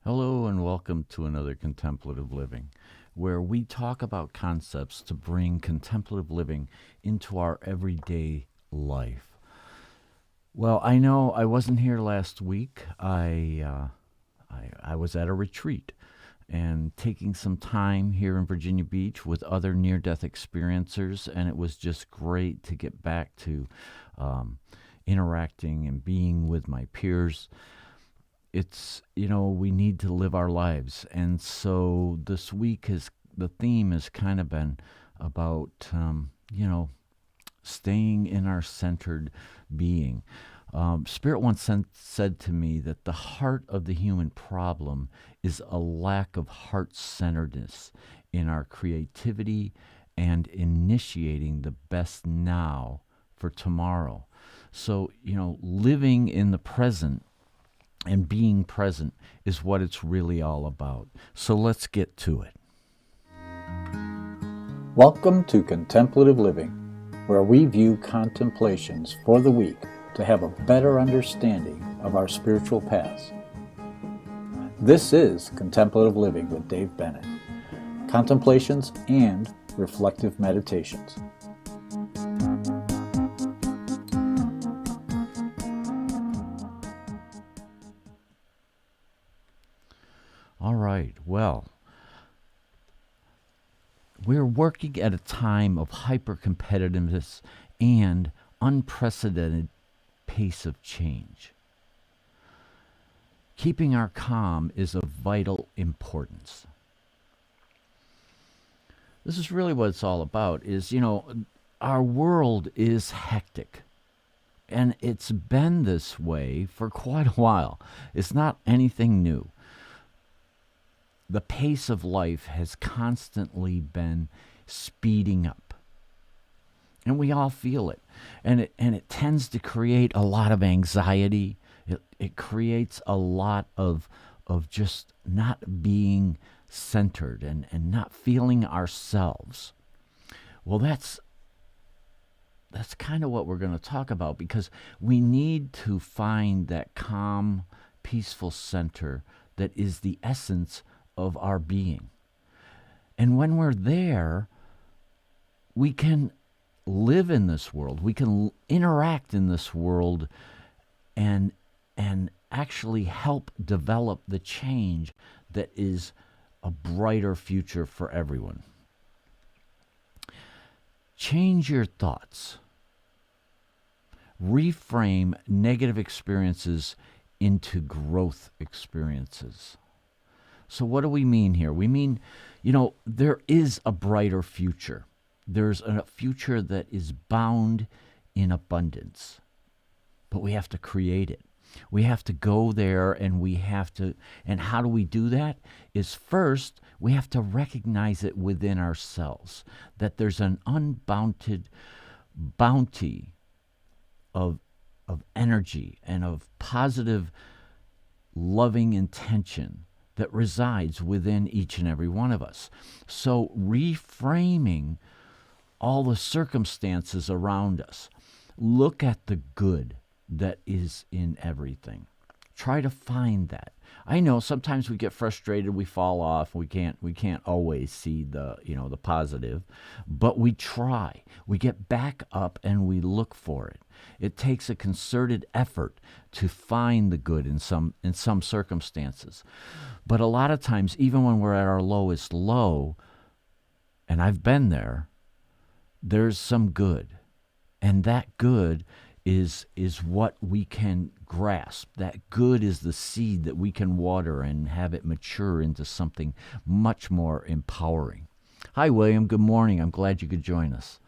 Hello and welcome to another Contemplative Living, where we talk about concepts to bring contemplative living into our everyday life. Well, I know I wasn't here last week. I was at a retreat and taking some time here in Virginia Beach with other near-death experiencers, and it was just great to get back to interacting and being with my peers. We need to live our lives. And so this week the theme has kind of been about, staying in our centered being. Spirit once said to me that the heart of the human problem is a lack of heart-centeredness in our creativity and initiating the best now for tomorrow. So, living in the present and being present is what it's really all about. So let's get to it. Welcome to Contemplative Living, where we view contemplations for the week to have a better understanding of our spiritual paths. This is Contemplative Living with Dave Bennett, contemplations and reflective meditations. All right, well, we're working at a time of hyper-competitiveness and unprecedented pace of change. Keeping our calm is of vital importance. This is really what it's all about, our world is hectic. And it's been this way for quite a while. It's not anything new. The pace of life has constantly been speeding up. And we all feel it. And it tends to create a lot of anxiety. It creates a lot of just not being centered and not feeling ourselves. Well, that's kind of what we're going to talk about, because we need to find that calm, peaceful center that is the essence of our being. And when we're there, we can live in this world. We can interact in this world and actually help develop the change that is a brighter future for everyone. Change your thoughts. Reframe negative experiences into growth experiences. So what do we mean here? We mean, there is a brighter future. There's a future that is bound in abundance. But we have to create it. We have to go there, and and how do we do that? Is first, we have to recognize it within ourselves, that there's an unbounded bounty of energy and of positive, loving intention that resides within each and every one of us. So reframing all the circumstances around us, look at the good that is in everything. Try to find that. I know sometimes we get frustrated, we fall off, we can't always see the positive, but we try. We get back up and we look for it. It takes a concerted effort to find the good in some circumstances. But a lot of times, even when we're at our lowest low, and I've been there, there's some good. And that good is what we can grasp. That good is the seed that we can water and have it mature into something much more empowering. Hi, William. Good morning. I'm glad you could join us.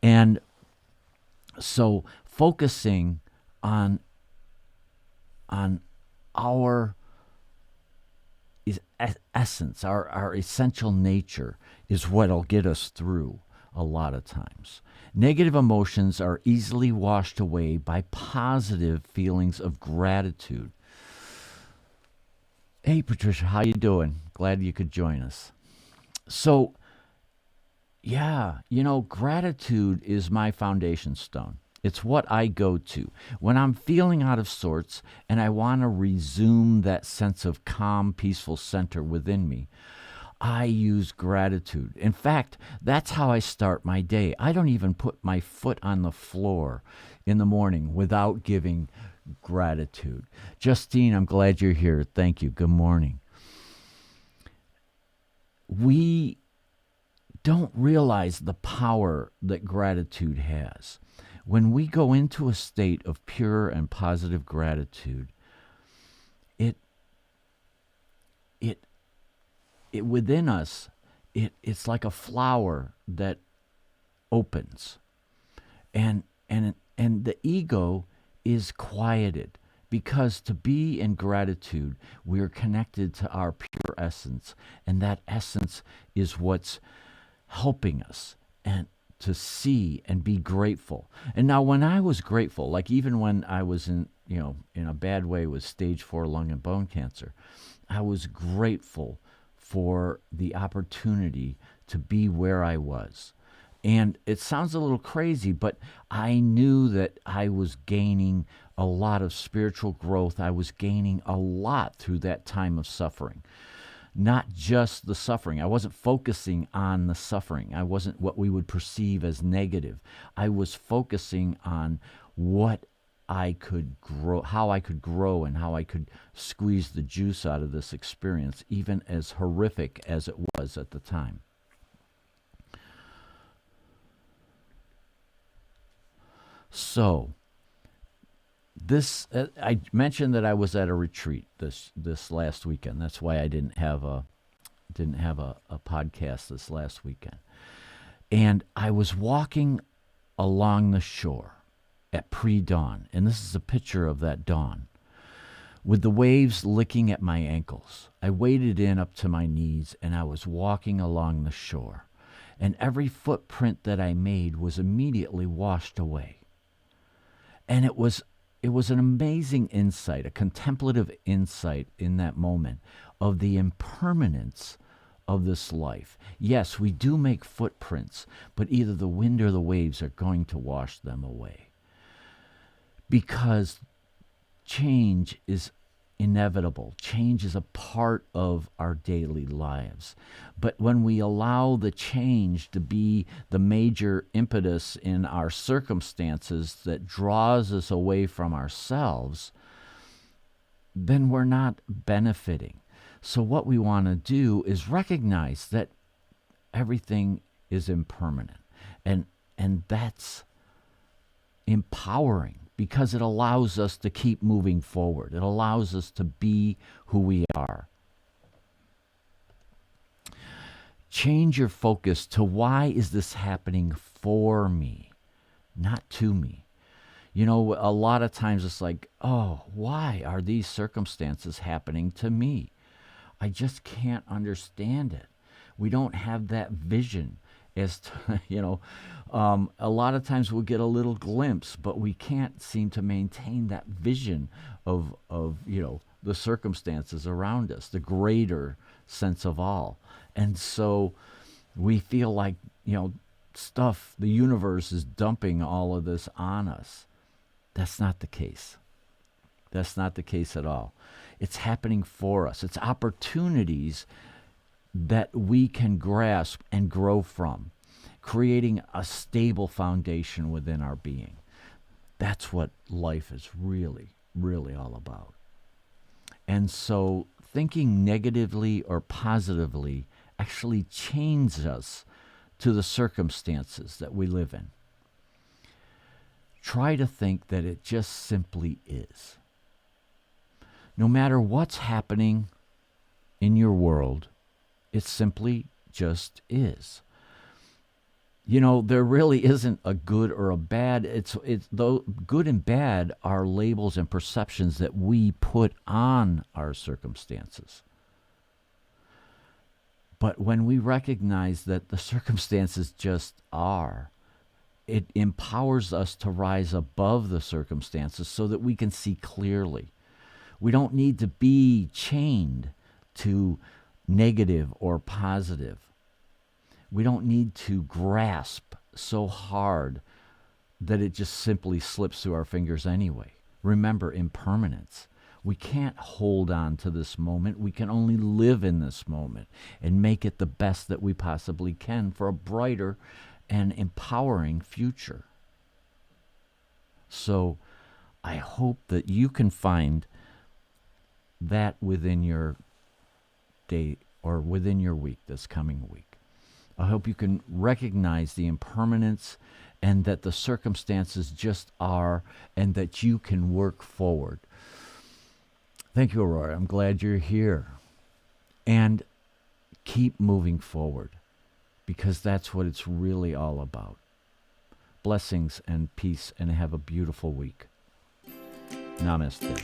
And so focusing on our essence, our essential nature, is what'll get us through a lot of times. Negative emotions are easily washed away by positive feelings of gratitude. Hey, Patricia, how you doing? Glad you could join us. So, yeah, gratitude is my foundation stone. It's what I go to. When I'm feeling out of sorts and I want to resume that sense of calm, peaceful center within me, I use gratitude. In fact, that's how I start my day. I don't even put my foot on the floor in the morning without giving gratitude. Justine, I'm glad you're here. Thank you. Good morning. We don't realize the power that gratitude has. When we go into a state of pure and positive gratitude, it within us, it's like a flower that opens, and the ego is quieted, because to be in gratitude, we are connected to our pure essence, and that essence is what's helping us and to see and be grateful. And now when I was grateful, like even when I was in a bad way with stage 4 lung and bone cancer, I was grateful for the opportunity to be where I was. And it sounds a little crazy, but I knew that I was gaining a lot of spiritual growth. I was gaining a lot through that time of suffering. Not just the suffering. I wasn't focusing on the suffering. I wasn't what we would perceive as negative. I was focusing on what I could grow, how I could grow, and how I could squeeze the juice out of this experience, even as horrific as it was at the time. So, I mentioned that I was at a retreat this last weekend. That's why I didn't have a podcast this last weekend. And I was walking along the shore at pre-dawn, and this is a picture of that dawn, with the waves licking at my ankles. I waded in up to my knees, and I was walking along the shore, and every footprint that I made was immediately washed away. And it was an amazing insight, a contemplative insight in that moment of the impermanence of this life. Yes, we do make footprints, but either the wind or the waves are going to wash them away. Because change is inevitable. Change is a part of our daily lives. But when we allow the change to be the major impetus in our circumstances that draws us away from ourselves, then we're not benefiting. So what we want to do is recognize that everything is impermanent. And that's empowering, because it allows us to keep moving forward. It allows us to be who we are. Change your focus to why is this happening for me, not to me. A lot of times it's like, oh, why are these circumstances happening to me? I just can't understand it. We don't have that vision as to, a lot of times we'll get a little glimpse, but we can't seem to maintain that vision of the circumstances around us, the greater sense of all. And so we feel like, the universe is dumping all of this on us. That's not the case. That's not the case at all. It's happening for us. It's opportunities that we can grasp and grow from, creating a stable foundation within our being. That's what life is really, really all about. And so thinking negatively or positively actually chains us to the circumstances that we live in. Try to think that it just simply is. No matter what's happening in your world, it simply just is. There really isn't a good or a bad. It's though good and bad are labels and perceptions that we put on our circumstances. But when we recognize that the circumstances just are, it empowers us to rise above the circumstances so that we can see clearly. We don't need to be chained to negative or positive. We don't need to grasp so hard that it just simply slips through our fingers anyway. Remember, impermanence. We can't hold on to this moment. We can only live in this moment and make it the best that we possibly can for a brighter and empowering future. So I hope that you can find that within your day or within your week, this coming week. I hope you can recognize the impermanence and that the circumstances just are, and that you can work forward. Thank you, Aurora. I'm glad you're here. And keep moving forward, because that's what it's really all about. Blessings and peace, and have a beautiful week. Namaste.